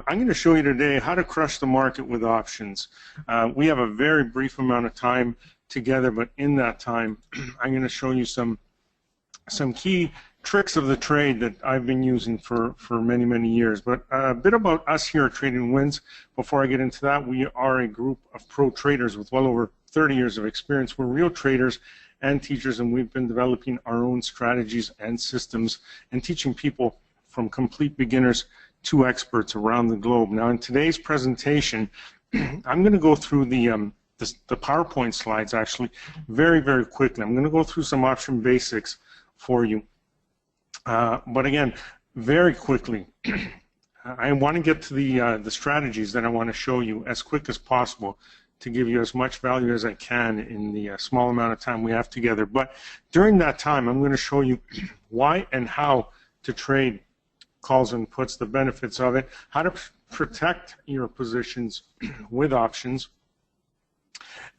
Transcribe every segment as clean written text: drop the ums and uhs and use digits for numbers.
I'm going to show you today how to crush the market with options. We have a very brief amount of time together, but in that time, I'm going to show you some key tricks of the trade that I've been using for many, many years. But a bit about us here at Trading Wins. Before I get into that, we are a group of pro traders with well over 30 years of experience. We're real traders and teachers, and we've been developing our own strategies and systems and teaching people from complete beginners to experts around the globe. Now, in today's presentation, I'm going to go through the PowerPoint slides actually very, very quickly. I'm going to go through some option basics for you. But again, very quickly, I want to get to the strategies that I want to show you as quick as possible to give you as much value as I can in the small amount of time we have together. But during that time, I'm going to show you why and how to trade calls and puts, the benefits of it, how to protect your positions with options,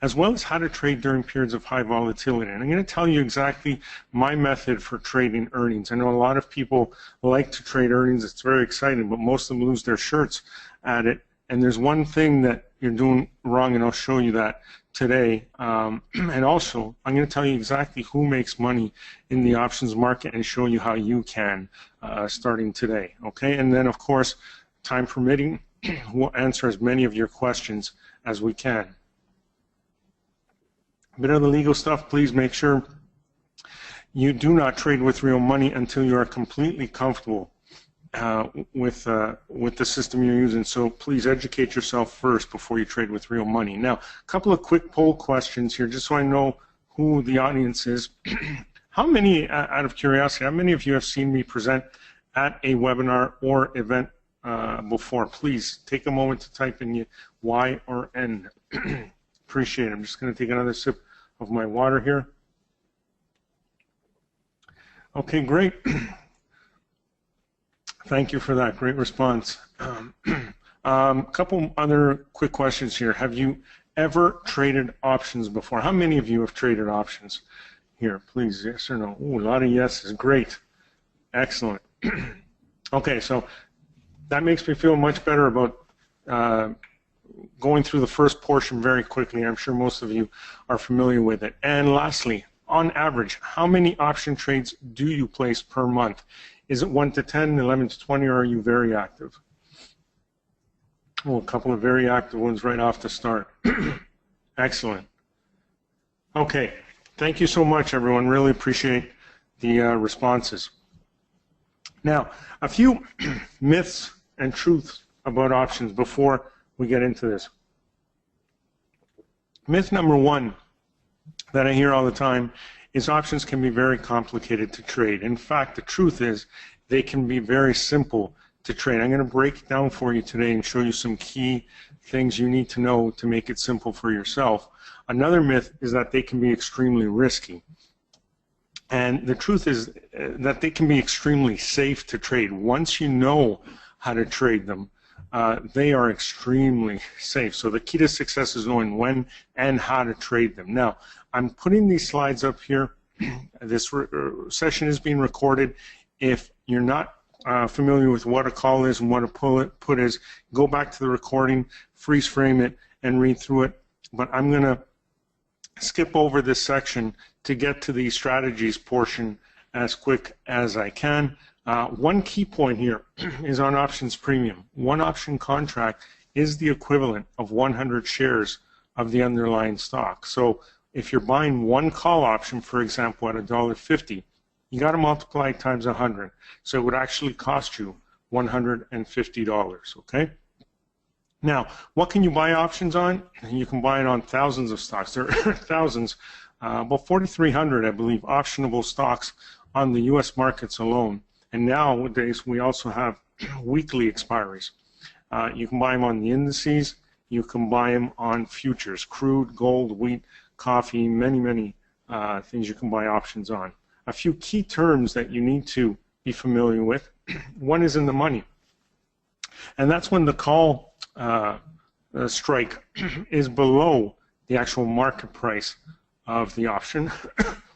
as well as how to trade during periods of high volatility. And I'm going to tell you exactly my method for trading earnings. I know a lot of people like to trade earnings. It's very exciting, but most of them lose their shirts at it. And there's one thing that you're doing wrong, and I'll show you that today. And also, I'm going to tell you exactly who makes money in the options market and show you how you can starting today. Okay? And then, of course, time permitting, we'll answer as many of your questions as we can. A bit of the legal stuff, please make sure you do not trade with real money until you are completely comfortable with the system you're using. So please educate yourself first before you trade with real money. Now, a couple of quick poll questions here, just so I know who the audience is. How many, out of curiosity, how many of you have seen me present at a webinar or event before? Please take a moment to type in Y or N. Appreciate it. I'm just going to take another sip of my water here. Okay, great. Thank you for that. Great response. Couple other quick questions here. Have you ever traded options before? How many of you have traded options? Here, please, yes or no? Ooh, a lot of yeses. Great. Excellent. Okay, so that makes me feel much better about going through the first portion very quickly. I'm sure most of you are familiar with it. And lastly, on average, how many option trades do you place per month? Is it 1 to 10, 11 to 20, or are you very active? Oh, a couple of very active ones right off the start. Excellent. Okay, thank you so much, everyone. Really appreciate the responses. Now, a few myths and truths about options before we get into this. Myth number one that I hear all the time is options can be very complicated to trade. In fact, the truth is they can be very simple to trade. I'm going to break it down for you today and show you some key things you need to know to make it simple for yourself. Another myth is that they can be extremely risky. And the truth is that they can be extremely safe to trade. Once you know how to trade them, they are extremely safe. So the key to success is knowing when and how to trade them. Now, I'm putting these slides up here. This session is being recorded. If you're not familiar with what a call is and what a put is, go back to the recording, freeze frame it, and read through it. But I'm going to skip over this section to get to the strategies portion as quick as I can. One key point here is on options premium. One option contract is the equivalent of 100 shares of the underlying stock. So if you're buying one call option, for example, at $1.50, you got to multiply it times 100. So it would actually cost you $150, okay? Now, what can you buy options on? You can buy it on thousands of stocks. There are thousands, about 4,300, I believe, optionable stocks on the U.S. markets alone. And nowadays, we also have weekly expiries. You can buy them on the indices. You can buy them on futures, crude, gold, wheat, coffee, many things you can buy options on. A few key terms that you need to be familiar with. One is in the money. And that's when the call strike is below the actual market price of the option,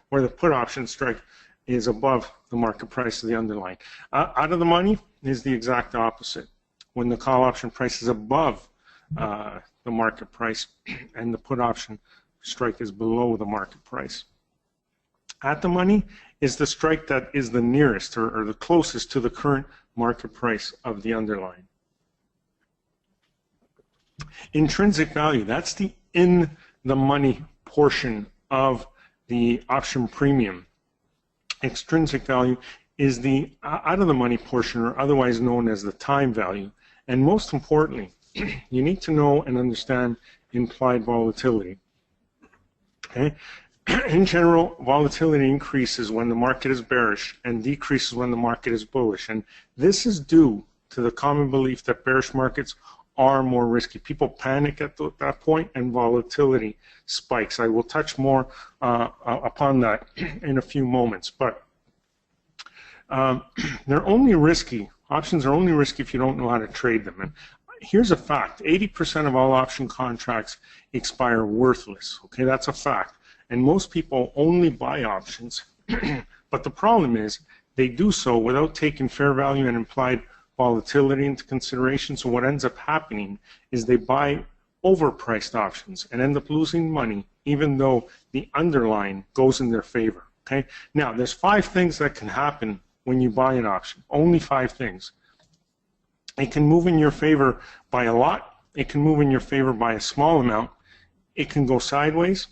where the put option strike is above the market price of the underlying. Out of the money is the exact opposite. when the call option price is above the market price and the put option strike is below the market price. At the money is the strike that is the nearest or the closest to the current market price of the underlying. Intrinsic value, that's the in the money portion of the option premium. Extrinsic value is the out of the money portion, or otherwise known as the time value. And most importantly, you need to know and understand implied volatility. Okay? In general, volatility increases when the market is bearish and decreases when the market is bullish. And this is due to the common belief that bearish markets are more risky. People panic at that point and volatility spikes. I will touch more upon that in a few moments. But they're only risky. Options are only risky if you don't know how to trade them. And here's a fact. 80% of all option contracts expire worthless. Okay, that's a fact. And most people only buy options. But the problem is they do so without taking fair value and implied volatility into consideration. So what ends up happening is they buy overpriced options and end up losing money, even though the underlying goes in their favor. Okay. Now, there's 5 things that can happen when you buy an option. Only 5 things. It can move in your favor by a lot. It can move in your favor by a small amount. It can go sideways.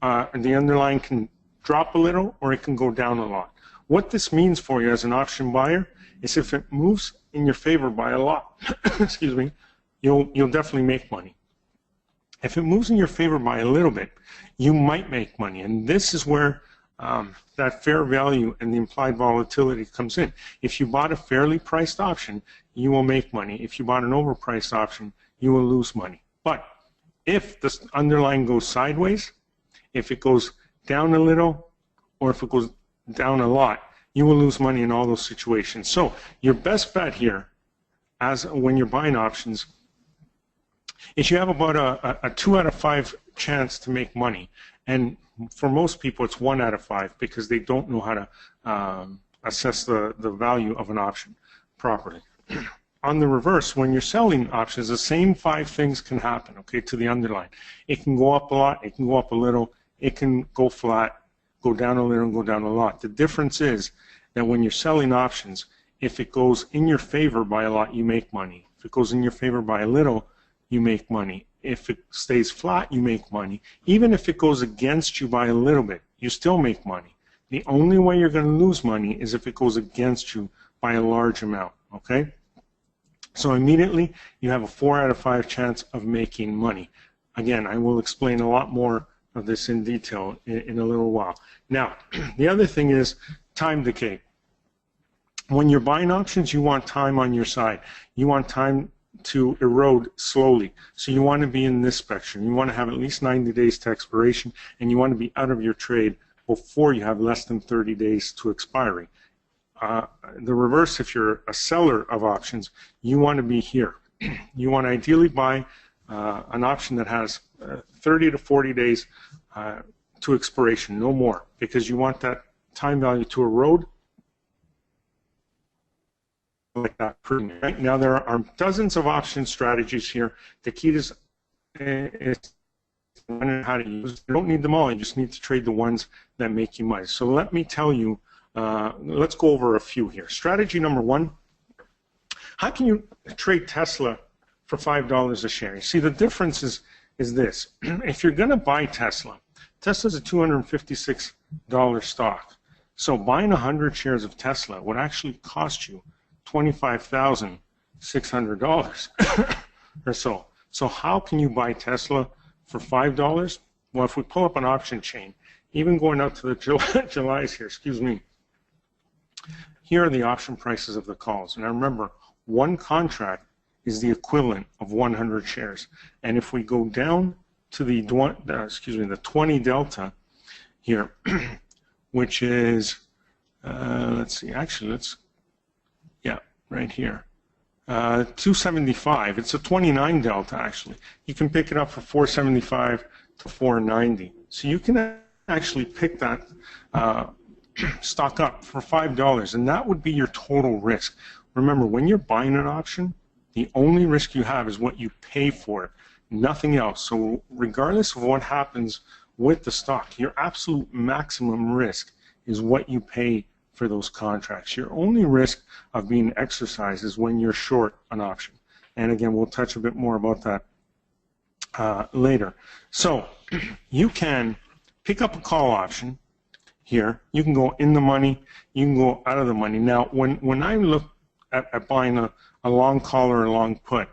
And the underlying can drop a little, or it can go down a lot. What this means for you as an option buyer is if it moves in your favor by a lot, excuse me, you'll definitely make money. If it moves in your favor by a little bit, you might make money. And this is where that fair value and the implied volatility comes in. If you bought a fairly priced option, you will make money. If you bought an overpriced option, you will lose money. But if the underlying goes sideways, if it goes down a little, or if it goes down a lot, you will lose money in all those situations. So your best bet here, as when you're buying options, is you have about a 2 out of 5 chance to make money. And for most people, it's 1 out of 5 because they don't know how to assess the value of an option properly. On the reverse, when you're selling options, the same 5 things can happen, okay, to the underlying. It can go up a lot, it can go up a little, it can go flat, go down a little, and go down a lot. The difference is that when you're selling options, if it goes in your favor by a lot, you make money. If it goes in your favor by a little, you make money. If it stays flat, you make money. Even if it goes against you by a little bit, you still make money. The only way you're going to lose money is if it goes against you by a large amount, okay? So immediately, you have a 4 out of 5 chance of making money. Again, I will explain a lot more of this in detail in a little while. Now, the other thing is time decay. When you're buying options, you want time on your side. You want time to erode slowly. So you want to be in this spectrum. You want to have at least 90 days to expiration, and you want to be out of your trade before you have less than 30 days to expiry. The reverse, if you're a seller of options, you want to be here. You want to ideally buy an option that has 30 to 40 days to expiration, no more, because you want that time value to erode like that. Right now, there are dozens of option strategies here. The key is how to use. You don't need them all. You just need to trade the ones that make you money. So let me tell you. Let's go over a few here. Strategy number 1. How can you trade Tesla for $5 a share? You see, the difference is this. If you're going to buy Tesla, Tesla's a $256 stock. So buying 100 shares of Tesla would actually cost you $25,600 or so. So how can you buy Tesla for $5? Well, if we pull up an option chain, even going out to the Julys here, excuse me, here are the option prices of the calls. And I remember, one contract is the equivalent of 100 shares. And if we go down to the 20 delta here, which is, let's see, actually, right here, 275. It's a 29 delta, actually. You can pick it up for 475 to 490. So you can actually pick that stock up for $5, and that would be your total risk. Remember, when you're buying an option, The only risk you have is what you pay for it, nothing else. So regardless of what happens with the stock, your absolute maximum risk is what you pay for those contracts. Your only risk of being exercised is when you're short an option. And again, we'll touch a bit more about that later. So you can pick up a call option here. You can go in the money, you can go out of the money. Now, when I look at buying a long call or a long put,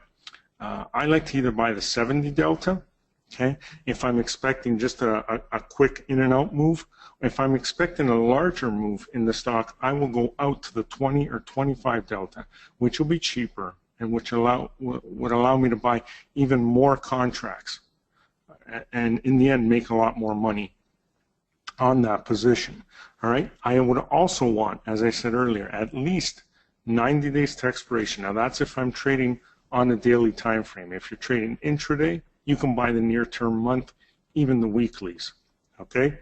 I like to either buy the 70 delta, okay, if I'm expecting just a quick in and out move. If I'm expecting a larger move in the stock, I will go out to the 20 or 25 delta, which will be cheaper and which would allow me to buy even more contracts and in the end make a lot more money on that position. All right. I would also want, as I said earlier, at least 90 days to expiration. Now that's if I'm trading on a daily time frame. If you're trading intraday, you can buy the near-term month, even the weeklies. Okay.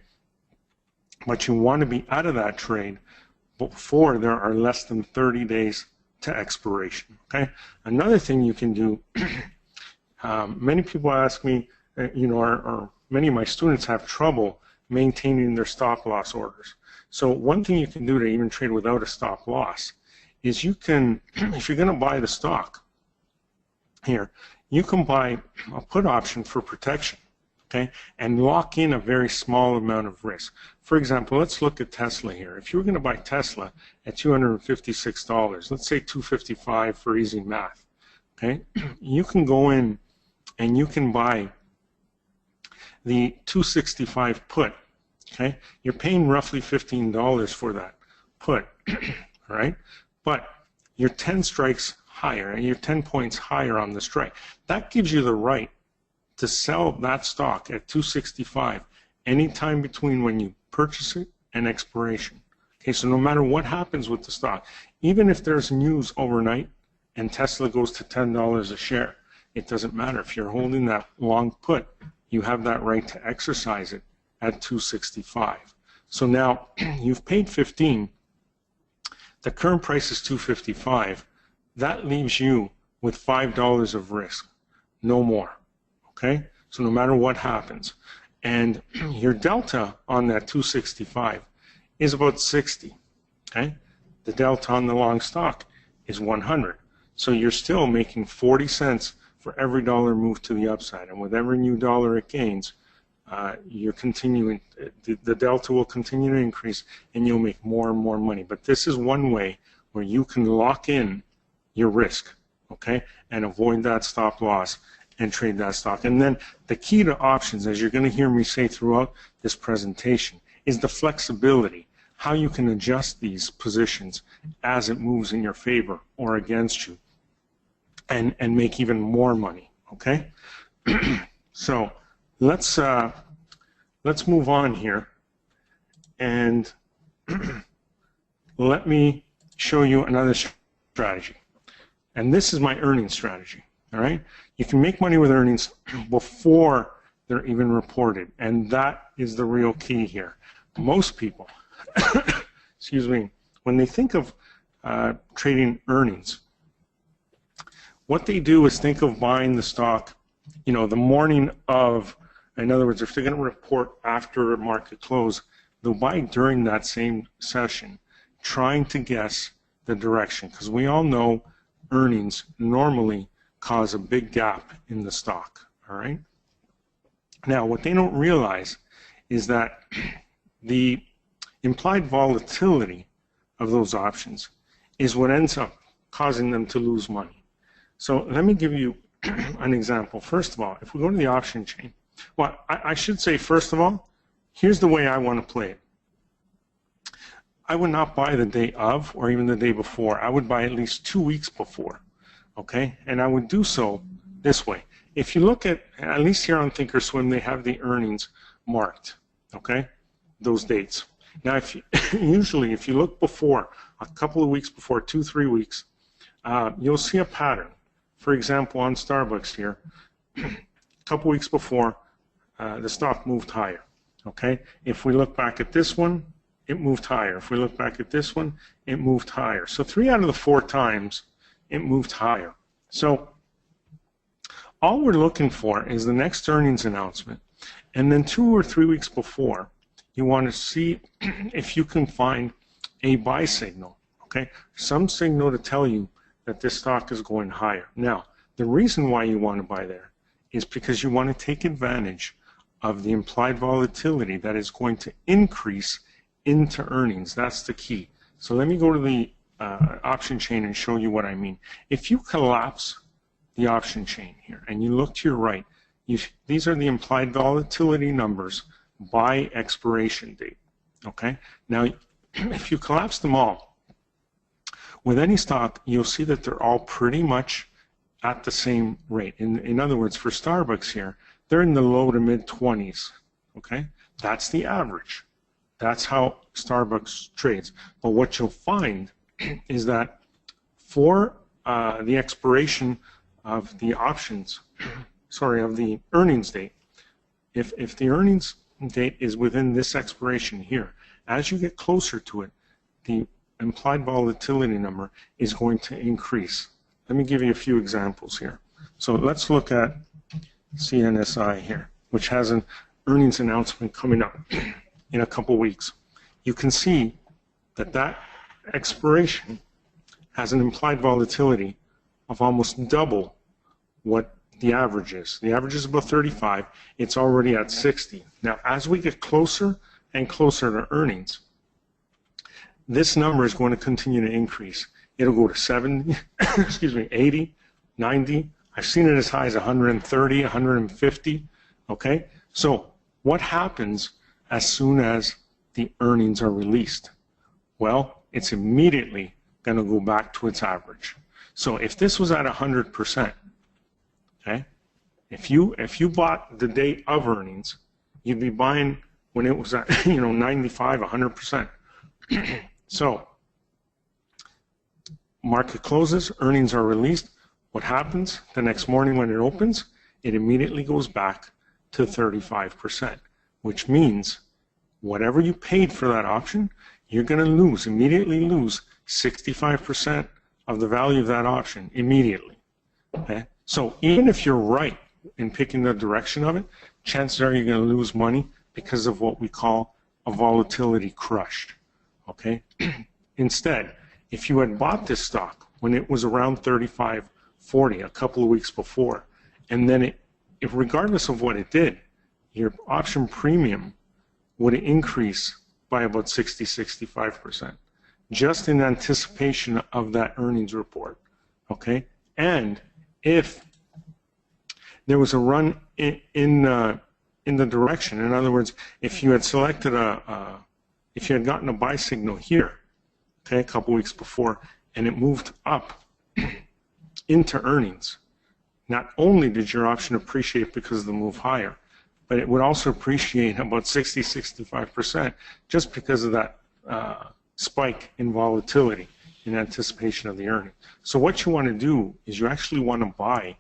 But you want to be out of that trade before there are less than 30 days to expiration. Okay. Another thing you can do, many people ask me, or many of my students have trouble maintaining their stop loss orders. So one thing you can do to even trade without a stop loss is you can, if you're going to buy the stock here, you can buy a put option for protection, okay, and lock in a very small amount of risk. For example, let's look at Tesla here. If you were going to buy Tesla at $256, let's say $255 for easy math, okay, you can go in and you can buy the 265 put, okay? You're paying roughly $15 for that put, all right? But you're 10 strikes higher, and you're 10 points higher on the strike. That gives you the right to sell that stock at 265 anytime between when you purchase it and expiration. Okay, so no matter what happens with the stock, even if there's news overnight and Tesla goes to $10 a share, it doesn't matter. If you're holding that long put, you have that right to exercise it at 265. So now you've paid 15. The current price is 255. That leaves you with $5 of risk, no more. Okay? So no matter what happens. And your delta on that 265 is about 60. Okay? The delta on the long stock is 100. So you're still making 40 cents for every dollar moved to the upside, and with every new dollar it gains, you're continuing, the delta will continue to increase, and you'll make more and more money. But this is one way where you can lock in your risk, okay, and avoid that stop loss and trade that stock. And then the key to options, as you're going to hear me say throughout this presentation, is the flexibility, how you can adjust these positions as it moves in your favor or against you, and make even more money, okay? So let's move on here, and let me show you another strategy. And this is my earnings strategy, all right? You can make money with earnings before they're even reported, and that is the real key here. Most people, excuse me, when they think of trading earnings, what they do is think of buying the stock, you know, the morning of, in other words, if they're going to report after market close, they'll buy during that same session, trying to guess the direction, because we all know earnings normally cause a big gap in the stock, all right? Now, what they don't realize is that the implied volatility of those options is what ends up causing them to lose money. So let me give you an example. First of all, if we go to the option chain, well, I should say, first of all, here's the way I want to play it. I would not buy the day of or even the day before. I would buy at least 2 weeks before, okay? And I would do so this way. If you look at least here on Thinkorswim, they have the earnings marked, okay? Those dates. Now, if you, usually, if you look before, a couple of weeks before, 2-3 weeks, you'll see a pattern. For example, on Starbucks here, a couple weeks before, the stock moved higher, okay? If we look back at this one, it moved higher. If we look back at this one, it moved higher. So 3 out of the 4 times, it moved higher, So all we're looking for is the next earnings announcement, and then 2 or 3 weeks before, you want to see if you can find a buy signal, okay? Some signal to tell you that this stock is going higher. Now, the reason why you want to buy there is because you want to take advantage of the implied volatility that is going to increase into earnings. That's the key. So let me go to the option chain and show you what I mean. If you collapse the option chain here and you look to your right, these are the implied volatility numbers by expiration date. Okay? Now, if you collapse them all, with any stock, you'll see that they're all pretty much at the same rate. In other words, for Starbucks here, they're in the low to mid 20s. Okay? That's the average. That's how Starbucks trades. But what you'll find is that for the expiration of the options, of the earnings date, if the earnings date is within this expiration here, as you get closer to it, the implied volatility number is going to increase. Let me give you a few examples here. So let's look at CNSI here, which has an earnings announcement coming up in a couple weeks. You can see that that expiration has an implied volatility of almost double what the average is. The average is about 35. It's already at 60. Now, as we get closer and closer to earnings, this number is going to continue to increase. It'll go to 70, 80, 90. I've seen it as high as 130, 150. Okay? So what happens as soon as the earnings are released? Well, it's immediately going to go back to its average. So if this was at 100%, okay, if you bought the day of earnings, you'd be buying when it was at 95, 100%. So market closes, earnings are released. What happens the next morning when it opens? It immediately goes back to 35%, which means whatever you paid for that option, you're going to immediately lose 65% of the value of that option immediately. Okay? So even if you're right in picking the direction of it, chances are you're going to lose money because of what we call a volatility crush. Okay? Instead, if you had bought this stock when it was around 35, 40 a couple of weeks before, and then if regardless of what it did, your option premium would increase by about 60, 65%, just in anticipation of that earnings report. Okay? And if there was a run in the direction, in other words, if you had selected if you had gotten a buy signal here, okay, a couple weeks before, and it moved up into earnings, not only did your option appreciate because of the move higher, but it would also appreciate about 60, 65% just because of that spike in volatility in anticipation of the earning. So what you want to do is you actually want to buy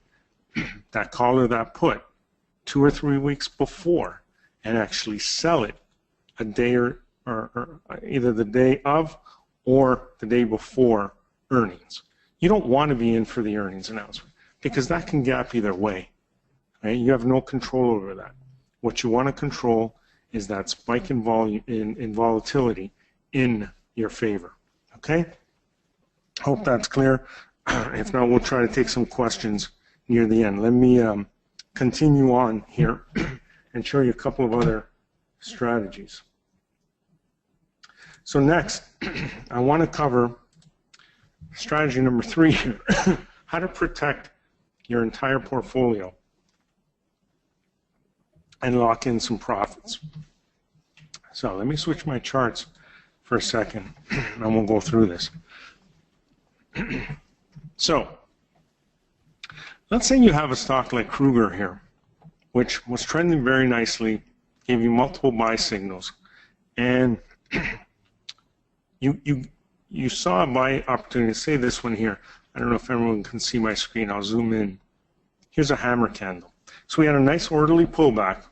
that call or that put 2 or 3 weeks before and actually sell it a day or either the day of or the day before earnings. You don't want to be in for the earnings announcement because that can gap either way. Right? You have no control over that. What you want to control is that spike in volume in volatility in your favor. Okay? Hope that's clear. If not, we'll try to take some questions near the end. Let me continue on here and show you a couple of other strategies. So next, I want to cover strategy number 3 here, how to protect your entire portfolio and lock in some profits. So let me switch my charts for a second, and we'll go through this. So let's say you have a stock like Kruger here, which was trending very nicely, gave you multiple buy signals, and you saw a buy opportunity. Say this one here. I don't know if everyone can see my screen. I'll zoom in. Here's a hammer candle. So we had a nice orderly pullback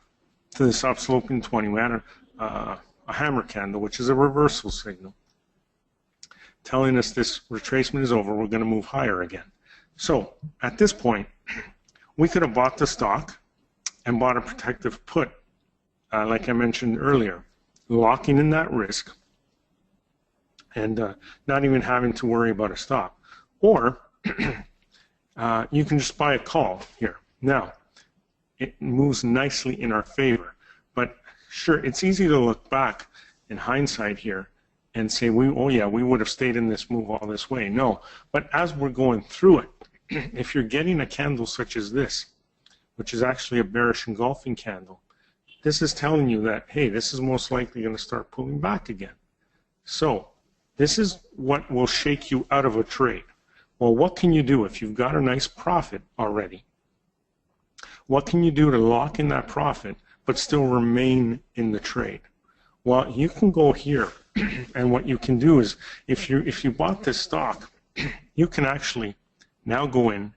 to this upsloping 20. We had a hammer candle, which is a reversal signal, telling us this retracement is over. We're going to move higher again. So at this point, we could have bought the stock and bought a protective put, like I mentioned earlier, locking in that risk and not even having to worry about a stop. Or you can just buy a call here. Now, it moves nicely in our favor, but sure, it's easy to look back in hindsight here and say, oh yeah, we would have stayed in this move all this way. No, but as we're going through it, if you're getting a candle such as this, which is actually a bearish engulfing candle, this is telling you that, hey, this is most likely going to start pulling back again. So this is what will shake you out of a trade. Well, what can you do if you've got a nice profit already? What can you do to lock in that profit but still remain in the trade? Well, you can go here, and what you can do is, if you bought this stock, you can actually now go in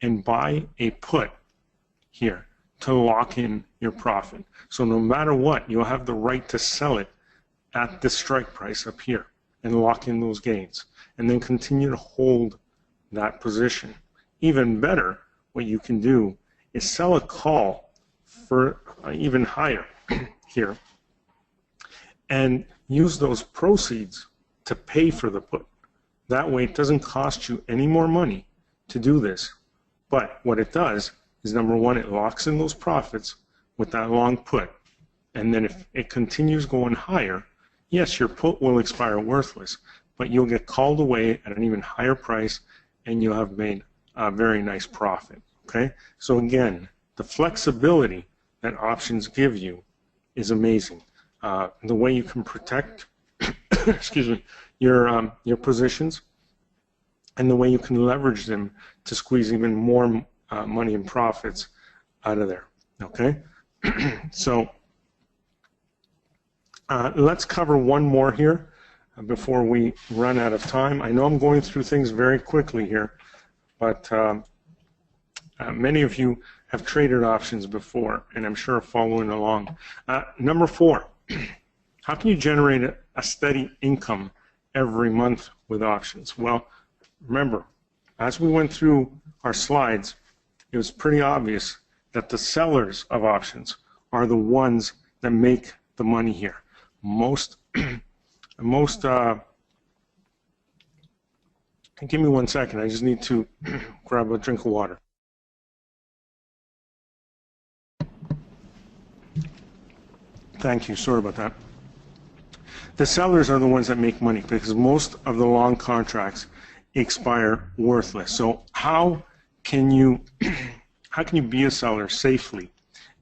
and buy a put here to lock in your profit. So no matter what, you'll have the right to sell it at the strike price up here and lock in those gains, and then continue to hold that position. Even better, what you can do is sell a call for even higher here and use those proceeds to pay for the put. That way it doesn't cost you any more money to do this. But what it does is, number one, it locks in those profits with that long put. And then if it continues going higher, yes, your put will expire worthless, but you'll get called away at an even higher price and you'll have made a very nice profit. Okay? So again, the flexibility that options give you is amazing. The way you can protect excuse me, your positions, and the way you can leverage them to squeeze even more money and profits out of there. Okay? So let's cover one more here before we run out of time. I know I'm going through things very quickly here, but many of you have traded options before, and I'm sure following along. Number 4, how can you generate a steady income every month with options? Well, remember, as we went through our slides, it was pretty obvious that the sellers of options are the ones that make the money here. Give me 1 second, I just need to grab a drink of water. Thank you, sorry about that. The sellers are the ones that make money because most of the long contracts expire worthless. So how can you be a seller safely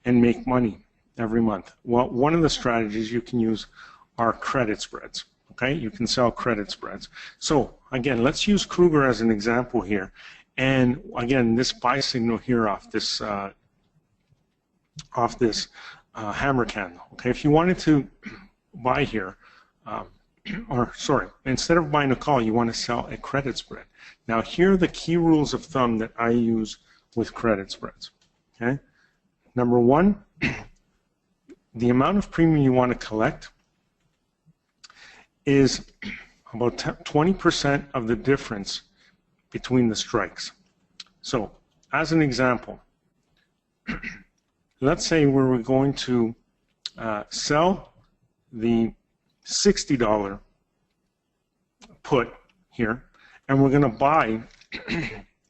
and make money every month? Well, one of the strategies you can use are credit spreads. Okay, you can sell credit spreads. So again, let's use Kruger as an example here. And again, this buy signal here off this hammer candle. Okay, if you wanted to buy here, or sorry, instead of buying a call, you want to sell a credit spread. Now, here are the key rules of thumb that I use with credit spreads. Okay, number 1, the amount of premium you want to collect is about 20% of the difference between the strikes. So, as an example, let's say we're going to sell the $60 put here, and we're going to buy,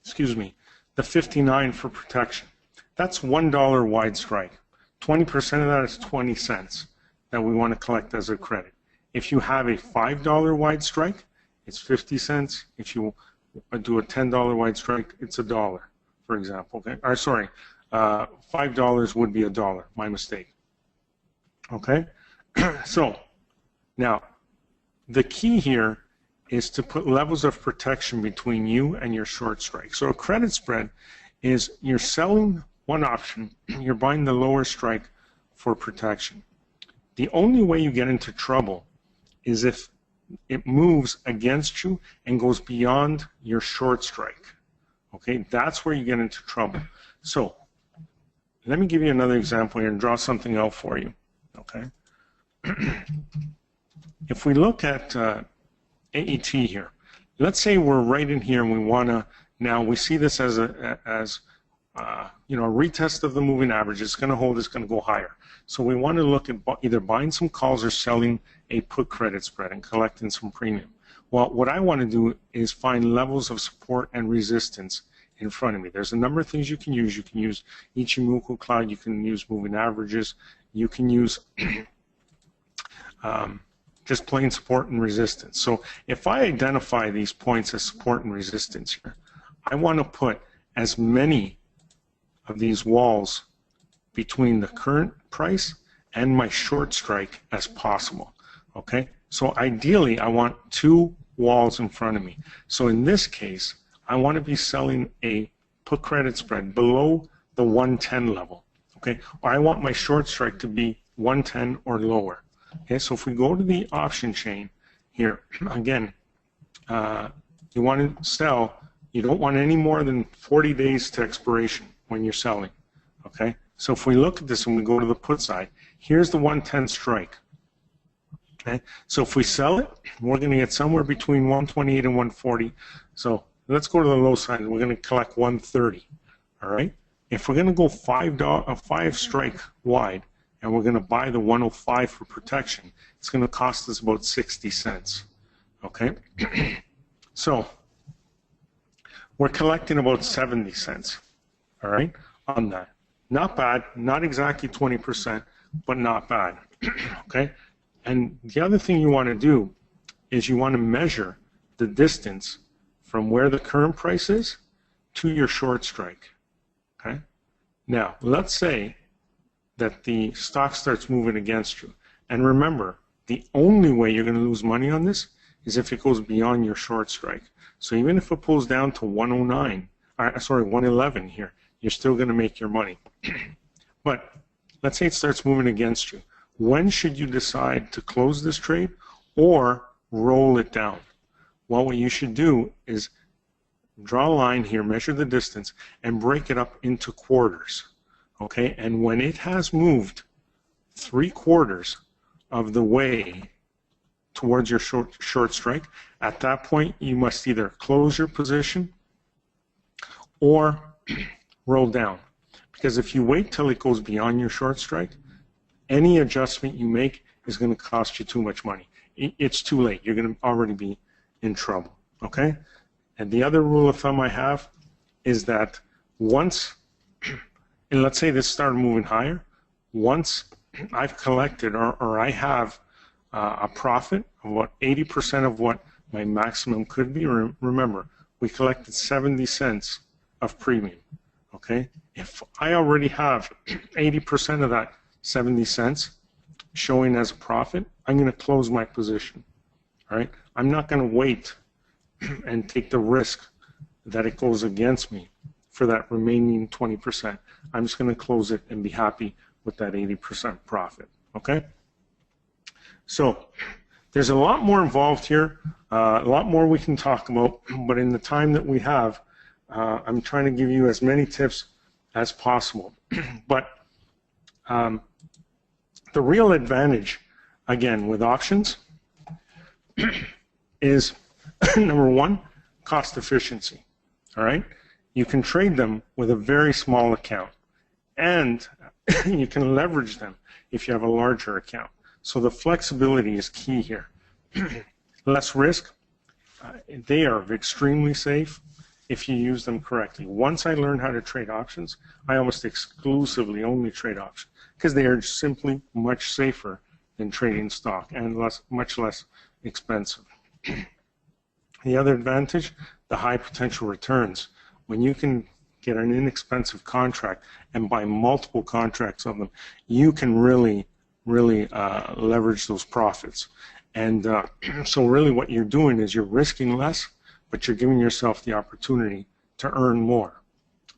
excuse me, the 59 for protection. That's $1 wide strike. 20% of that is 20 cents that we want to collect as a credit. If you have a $5 wide strike, it's 50 cents. If you do a $10 wide strike, it's $1, for example. Okay? Or sorry, $5 would be $1. My mistake. Okay? So, now, the key here is to put levels of protection between you and your short strike. So a credit spread is you're selling one option, you're buying the lower strike for protection. The only way you get into trouble is if it moves against you and goes beyond your short strike. Okay, that's where you get into trouble. So let me give you another example here and draw something out for you. Okay. If we look at AET here, let's say we're right in here and we want to Now we see this as a retest of the moving average. It's going to hold. It's going to go higher. So we want to look at either buying some calls or selling a put credit spread and collecting some premium. Well, what I want to do is find levels of support and resistance in front of me. There's a number of things you can use. You can use Ichimoku Cloud. You can use moving averages. You can use just plain support and resistance. So if I identify these points as support and resistance here, I want to put as many of these walls between the current price and my short strike as possible. Okay, so ideally I want 2 walls in front of me. So in this case, I want to be selling a put credit spread below the 110 level. Okay, or I want my short strike to be 110 or lower. Okay, so if we go to the option chain here, again, you want to sell, you don't want any more than 40 days to expiration when you're selling. Okay, so if we look at this and we go to the put side, here's the 110 strike. Okay, so if we sell it, we're going to get somewhere between 128 and 140. So let's go to the low side, and we're going to collect 130. All right, if we're going to go five strike wide, and we're going to buy the 105 for protection, it's going to cost us about 60 cents. Okay, so we're collecting about 70 cents. All right, on that. Not bad, not exactly 20%, but not bad. Okay, and the other thing you want to do is you want to measure the distance from where the current price is to your short strike. Okay, now let's say that the stock starts moving against you. And remember, the only way you're going to lose money on this is if it goes beyond your short strike. So even if it pulls down to 111 here, you're still going to make your money. But let's say it starts moving against you. When should you decide to close this trade or roll it down? Well, what you should do is draw a line here, measure the distance, and break it up into quarters. Okay, and when it has moved 3/4 of the way towards your short strike, at that point you must either close your position or roll down. Because if you wait till it goes beyond your short strike, any adjustment you make is going to cost you too much money. It's too late. You're going to already be in trouble. Okay, and the other rule of thumb I have is that once, and let's say this started moving higher, once I've collected or I have a profit of what 80% of what my maximum could be. Remember, we collected 70 cents of premium. Okay, if I already have 80% of that 70 cents showing as a profit, I'm going to close my position. All right, I'm not going to wait and take the risk that it goes against me for that remaining 20%. I'm just going to close it and be happy with that 80% profit. Okay, so there's a lot more involved here, a lot more we can talk about, but in the time that we have, I'm trying to give you as many tips as possible. But the real advantage, again, with options is, number one, cost efficiency. All right, you can trade them with a very small account, and you can leverage them if you have a larger account. So the flexibility is key here. Less risk. They are extremely safe if you use them correctly. Once I learned how to trade options, I almost exclusively only trade options because they are simply much safer than trading stock and much less expensive. The other advantage, the high potential returns. When you can get an inexpensive contract and buy multiple contracts of them, you can really leverage those profits. And so really what you're doing is you're risking less, but you're giving yourself the opportunity to earn more.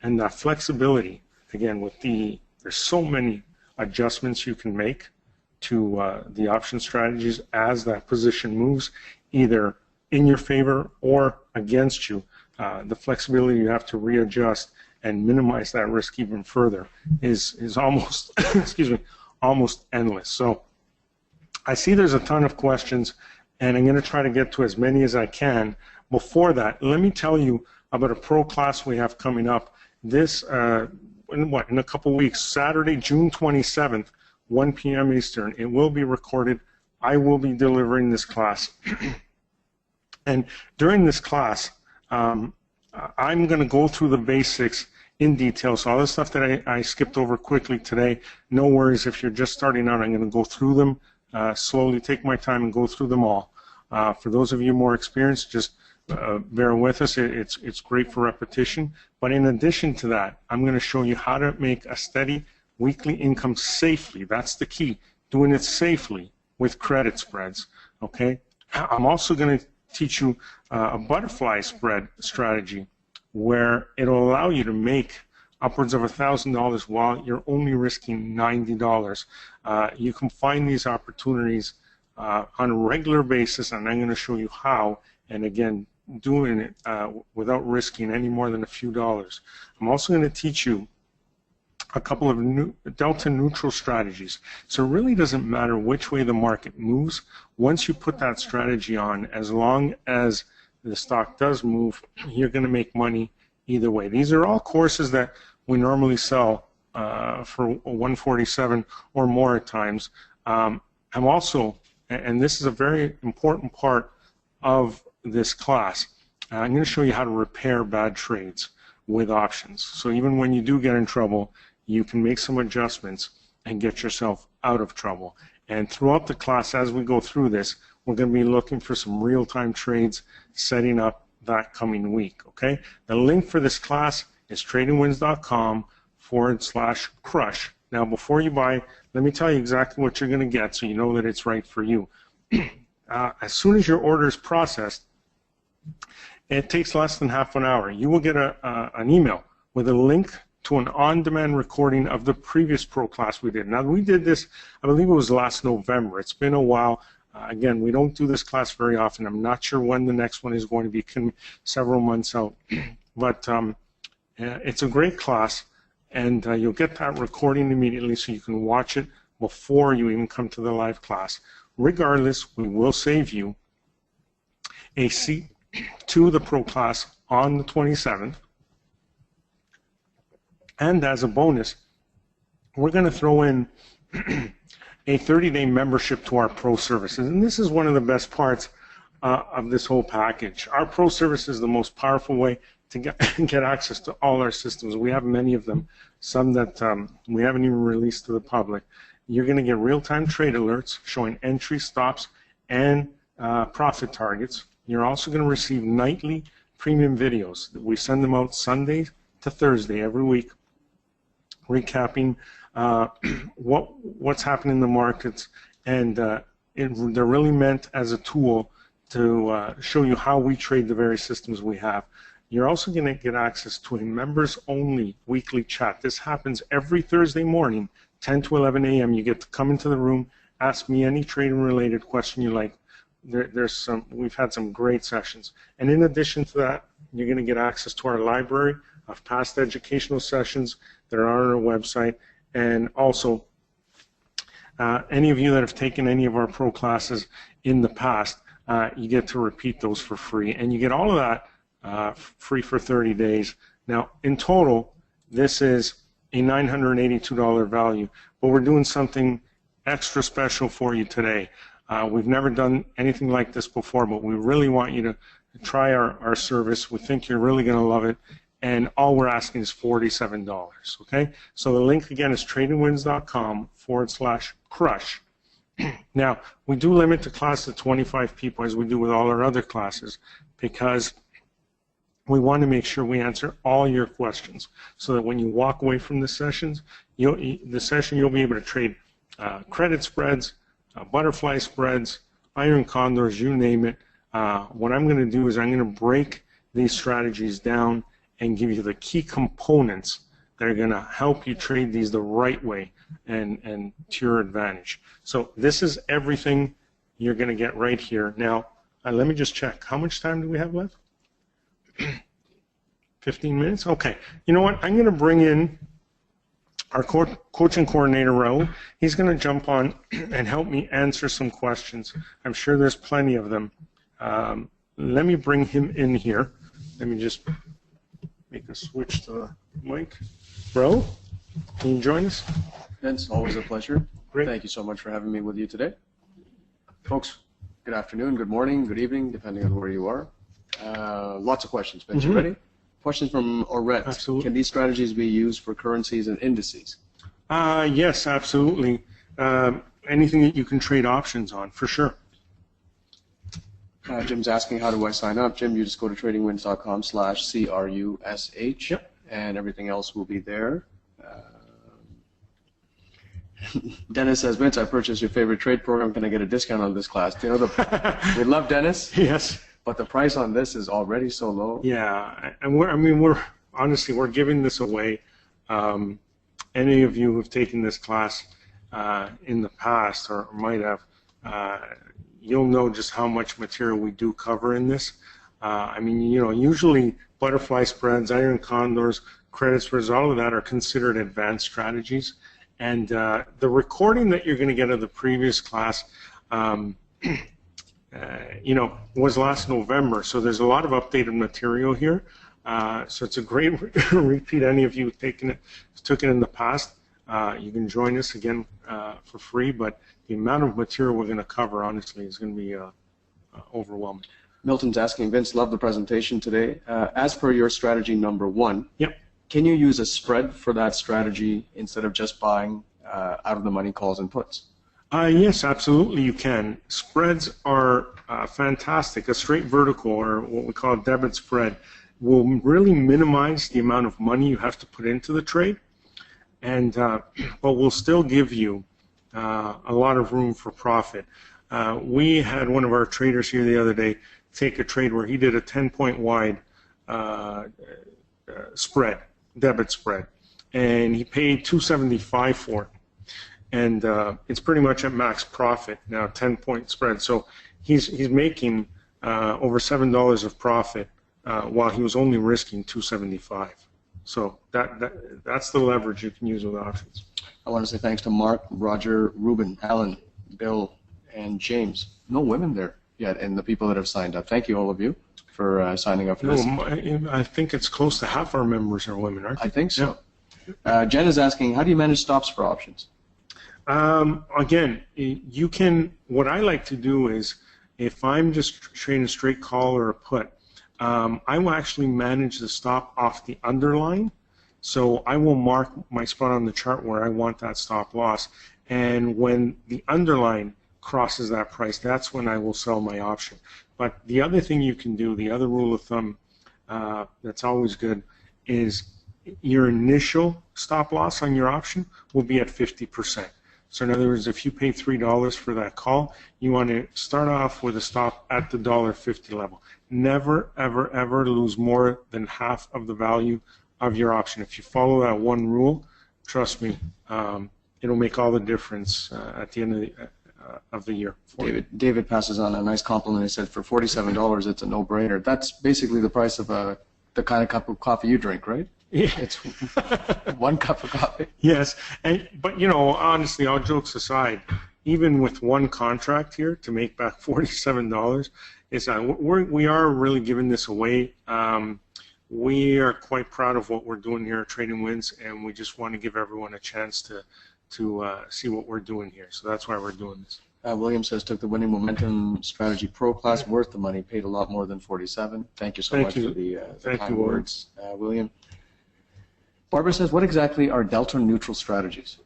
And that flexibility, again, there's so many adjustments you can make to the option strategies as that position moves, either in your favor or against you. The flexibility you have to readjust and minimize that risk even further is almost, excuse me, almost endless. So I see there's a ton of questions, and I'm going to try to get to as many as I can. Before that, let me tell you about a pro class we have coming up this, in a couple weeks, Saturday, June 27th, 1 p.m. Eastern. It will be recorded. I will be delivering this class. And during this class, I'm going to go through the basics in detail. So all the stuff that I skipped over quickly today, no worries. If you're just starting out, I'm going to go through them slowly, take my time and go through them all. For those of you more experienced, just bear with us. It's great for repetition. But in addition to that, I'm going to show you how to make a steady weekly income safely. That's the key, doing it safely with credit spreads. Okay. I'm also going to teach you a butterfly spread strategy where it'll allow you to make upwards of $1,000 while you're only risking $90. You can find these opportunities on a regular basis, and I'm going to show you how, and again, doing it without risking any more than a few dollars. I'm also going to teach you a couple of new delta neutral strategies. So it really doesn't matter which way the market moves. Once you put that strategy on, as long as the stock does move, you're going to make money either way. These are all courses that we normally sell for $147 or more at times. I'm also, and this is a very important part of this class, I'm going to show you how to repair bad trades with options. So even when you do get in trouble, you can make some adjustments and get yourself out of trouble. And throughout the class, as we go through this, we're going to be looking for some real-time trades setting up that coming week, okay? The link for this class is tradingwins.com/crush. Now, before you buy, let me tell you exactly what you're going to get so you know that it's right for you. As soon as your order is processed, it takes less than half an hour. You will get an email with a link to an on-demand recording of the previous pro class we did. Now, we did this, I believe it was last November. It's been a while. Again, we don't do this class very often. I'm not sure when the next one is going to be, several months out. But it's a great class, and you'll get that recording immediately so you can watch it before you even come to the live class. Regardless, we will save you a seat to the pro class on the 27th. And as a bonus, we're going to throw in a 30-day membership to our pro services. And this is one of the best parts of this whole package. Our pro service is the most powerful way to get access to all our systems. We have many of them, some that we haven't even released to the public. You're going to get real-time trade alerts showing entry, stops, and profit targets. You're also going to receive nightly premium videos. We send them out Sunday to Thursday every week, recapping what's happening in the markets, and they're really meant as a tool to show you how we trade the various systems we have. You're also going to get access to a members-only weekly chat. This happens every Thursday morning, 10 to 11 a.m. You get to come into the room, ask me any trading-related question you like. We've had some great sessions. And in addition to that, you're going to get access to our library of past educational sessions that are on our website. And also, any of you that have taken any of our pro classes in the past, you get to repeat those for free. And you get all of that free for 30 days. Now, in total, this is a $982 value, but we're doing something extra special for you today. We've never done anything like this before, but we really want you to try our service. We think you're really going to love it, and all we're asking is $47, okay? So the link, again, is tradingwins.com/crush. Now, we do limit the class to 25 people, as we do with all our other classes, because we want to make sure we answer all your questions so that when you walk away from the sessions, you'll be able to trade credit spreads, butterfly spreads, iron condors, you name it. What I'm going to do is I'm going to break these strategies down and give you the key components that are going to help you trade these the right way and to your advantage. So this is everything you're going to get right here. Now, let me just check. How much time do we have left? 15 minutes? Okay. You know what? I'm going to bring in our coaching coordinator, Raul. He's going to jump on and help me answer some questions. I'm sure there's plenty of them. Let me bring him in here. Let me just make a switch to the mic. Bro, can you join us? Vince, always a pleasure. Great. Thank you so much for having me with you today. Folks, good afternoon, good morning, good evening, depending on where you are. Lots of questions. Vince, you ready? Questions from Oret. Absolutely. Can these strategies be used for currencies and indices? Yes, absolutely. Anything that you can trade options on, for sure. Jim's asking, how do I sign up? Jim, you just go to tradingwinds.com/CRUSH, Yep. and everything else will be there. Dennis says, Vince, I purchased your favorite trade program. Can I get a discount on this class? Do you know we love Dennis, Yes. but the price on this is already so low. Yeah, and we're honestly, we're giving this away. Any of you who've taken this class in the past or might have, you'll know just how much material we do cover in this. I mean, usually butterfly spreads, iron condors, credit spreads, all of that are considered advanced strategies. And the recording that you're going to get of the previous class, was last November. So there's a lot of updated material here. So it's a great repeat. Any of you took it in the past, you can join us again for free. But the amount of material we're going to cover, honestly, is going to be overwhelming. Milton's asking, Vince, love the presentation today. As per your strategy number 1, Yep. Can you use a spread for that strategy instead of just buying out-of-the-money calls and puts? Yes, absolutely you can. Spreads are fantastic. A straight vertical, or what we call a debit spread, will really minimize the amount of money you have to put into the trade, and but will still give you a lot of room for profit. We had one of our traders here the other day take a trade where he did a 10-point wide spread, debit spread, and he paid $275 for it. And it's pretty much at max profit now, 10-point spread. So he's making over $7 of profit while he was only risking $275. So that's the leverage you can use with options. I want to say thanks to Mark, Roger, Ruben, Alan, Bill, and James. No women there yet, and the people that have signed up. Thank you, all of you, for signing up for this. I think it's close to half our members are women, aren't they? I think so. Yeah. Jen is asking, how do you manage stops for options? Again, you can. What I like to do is, if I'm just trading a straight call or a put, I will actually manage the stop off the underlying. So I will mark my spot on the chart where I want that stop loss, and when the underlying crosses that price, that's when I will sell my option. But the other thing you can do, the other rule of thumb that's always good, is your initial stop loss on your option will be at 50%. So in other words, if you pay $3 for that call, you want to start off with a stop at the $1.50 level. Never, ever, ever lose more than half of the value of your option. If you follow that one rule, trust me, it'll make all the difference at the end of the year. David passes on a nice compliment. He said, for $47, it's a no-brainer. That's basically the price of the kind of cup of coffee you drink, right? Yeah. It's 1 cup of coffee. Yes, but honestly, all jokes aside, even with one contract here to make back $47, we are really giving this away. We are quite proud of what we're doing here at Trading Winds, and we just want to give everyone a chance to see what we're doing here. So that's why we're doing this. William says, took the winning momentum strategy pro class, worth the money, paid a lot more than $47. Thank you so much for the kind words, William. Barbara says, what exactly are delta neutral strategies?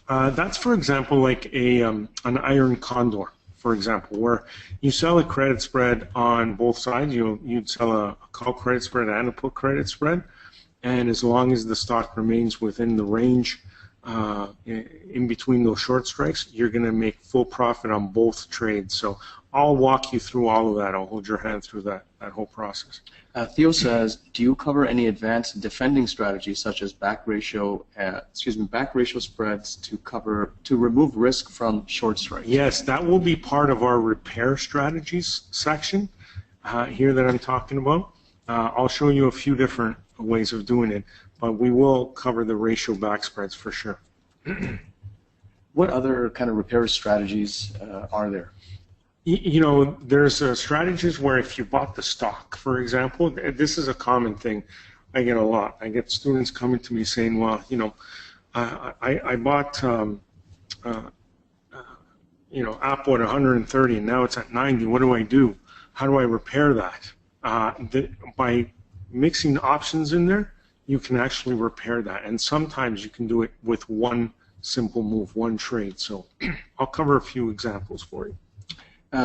That's, for example, like an iron condor, for example, where you sell a credit spread on both sides. You'd sell a call credit spread and a put credit spread, and as long as the stock remains within the range in between those short strikes, you're going to make full profit on both trades. So I'll walk you through all of that. I'll hold your hand through that whole process. Theo says, do you cover any advanced defending strategies such as back ratio spreads to remove risk from short strikes? Yes, that will be part of our repair strategies section here that I'm talking about. I'll show you a few different ways of doing it, but we will cover the ratio back spreads for sure. What other kind of repair strategies are there? There's strategies where if you bought the stock, for example, this is a common thing. I get a lot. I get students coming to me saying, well, you know, I bought, you know, Apple at 130 and now it's at 90. What do I do? How do I repair that? By mixing options in there, you can actually repair that. And sometimes you can do it with one simple move, one trade. So I'll cover a few examples for you.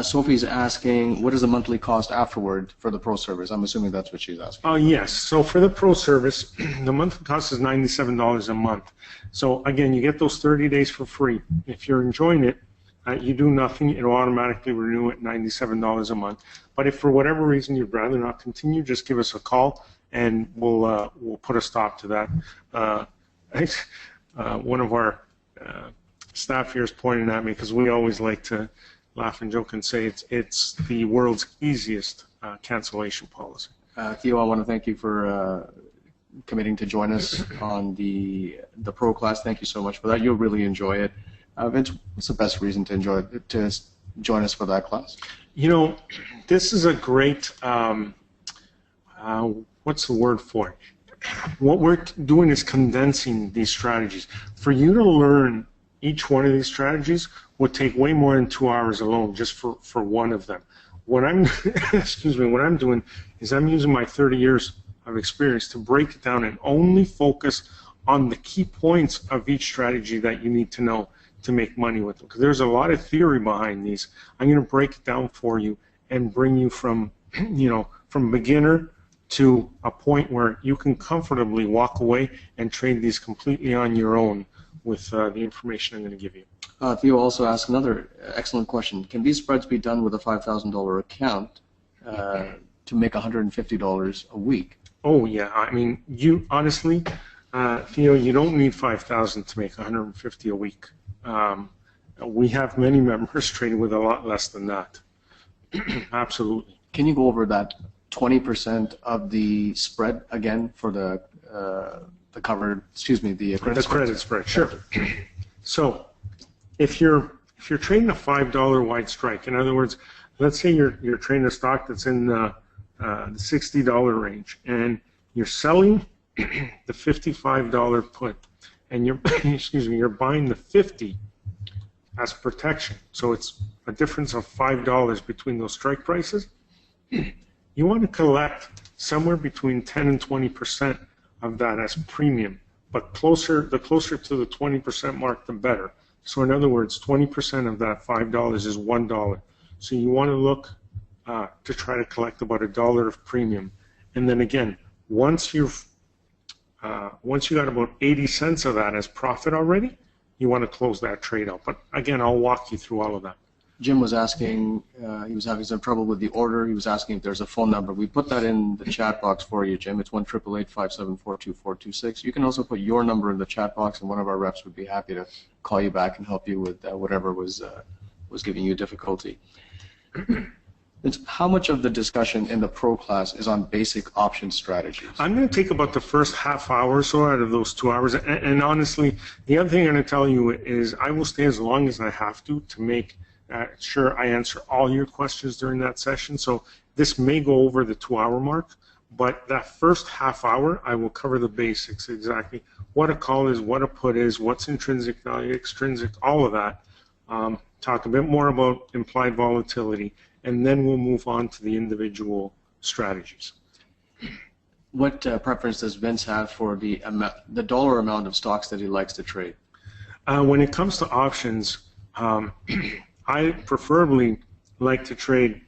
Sophie's asking, what is the monthly cost afterward for the pro service? I'm assuming that's what she's asking. Yes. So for the pro service, the monthly cost is $97 a month. So again, you get those 30 days for free. If you're enjoying it, you do nothing, it'll automatically renew at $97 a month. But if for whatever reason you'd rather not continue, just give us a call and we'll put a stop to that. One of our staff here is pointing at me because we always like to laugh and joke and say it's the world's easiest cancellation policy. Theo, I want to thank you for committing to join us on the pro class. Thank you so much for that. You'll really enjoy it. Vince, what's the best reason to join us for that class? You know, this is a great, what's the word for it? What we're doing is condensing these strategies. For you to learn each one of these strategies would take way more than 2 hours alone just for one of them. What I'm, excuse me, what I'm doing is I'm using my 30 years of experience to break it down and only focus on the key points of each strategy that you need to know to make money with them. Because there's a lot of theory behind these. I'm going to break it down for you and bring you from, you know, from beginner to a point where you can comfortably walk away and trade these completely on your own with the information I'm going to give you. Theo also asked another excellent question. Can these spreads be done with a $5,000 account to make $150 a week? Oh, yeah. I mean, you honestly, Theo, you don't need $5,000 to make $150 a week. We have many members trading with a lot less than that. Absolutely. Can you go over that 20% of the spread again for the covered, excuse me, the credit spread? The credit spread, sure. So if you're trading a $5 wide strike, in other words, let's say you're trading a stock that's in the $60 range and you're selling the $55 put and you're excuse me, you're buying the 50 as protection. So it's a difference of $5 between those strike prices. You want to collect somewhere between 10 and 20% of that as premium, but the closer to the 20% mark, the better. So in other words, 20% of that $5 is $1. So you want to look to try to collect about $1 of premium, and then again, once you got about 80 cents of that as profit already, you want to close that trade out. But again, I'll walk you through all of that. Jim was asking, he was having some trouble with the order. He was asking if there's a phone number. We put that in the chat box for you, Jim. It's 1-888-574-2426. You can also put your number in the chat box, and one of our reps would be happy to call you back and help you with whatever was giving you difficulty. How much of the discussion in the pro class is on basic option strategies? I'm going to take about the first half hour or so out of those 2 hours. And honestly, the other thing I'm going to tell you is I will stay as long as I have to make sure I answer all your questions during that session. So this may go over the 2 hour mark, but that first half hour, I will cover the basics exactly. What a call is, what a put is, what's intrinsic value, extrinsic, all of that. Talk a bit more about implied volatility, and then we'll move on to the individual strategies. What preference does Vince have for the dollar amount of stocks that he likes to trade? When it comes to options, I preferably like to trade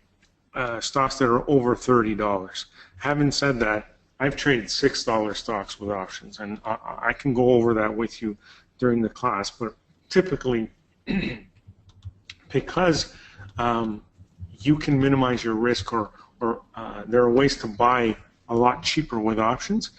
stocks that are over $30. Having said that, I've traded $6 stocks with options, and I can go over that with you during the class, but typically, because you can minimize your risk, or there are ways to buy a lot cheaper with options.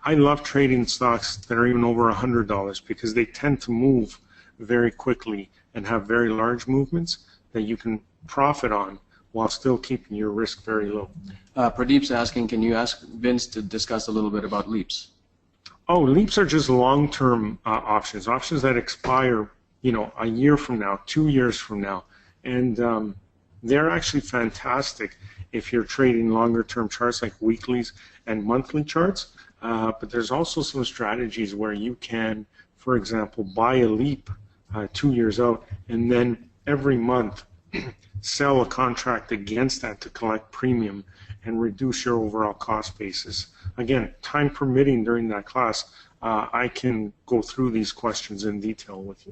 I love trading stocks that are even over $100 because they tend to move very quickly and have very large movements that you can profit on while still keeping your risk very low. Pradeep's asking, can you ask Vince to discuss a little bit about leaps? Oh, leaps are just long-term options that expire, you know, a year from now, 2 years from now, and they're actually fantastic if you're trading longer-term charts like weeklies and monthly charts. but there's also some strategies where you can, for example, buy a leap 2 years out, and then every month sell a contract against that to collect premium and reduce your overall cost basis. Again, time permitting during that class, I can go through these questions in detail with you.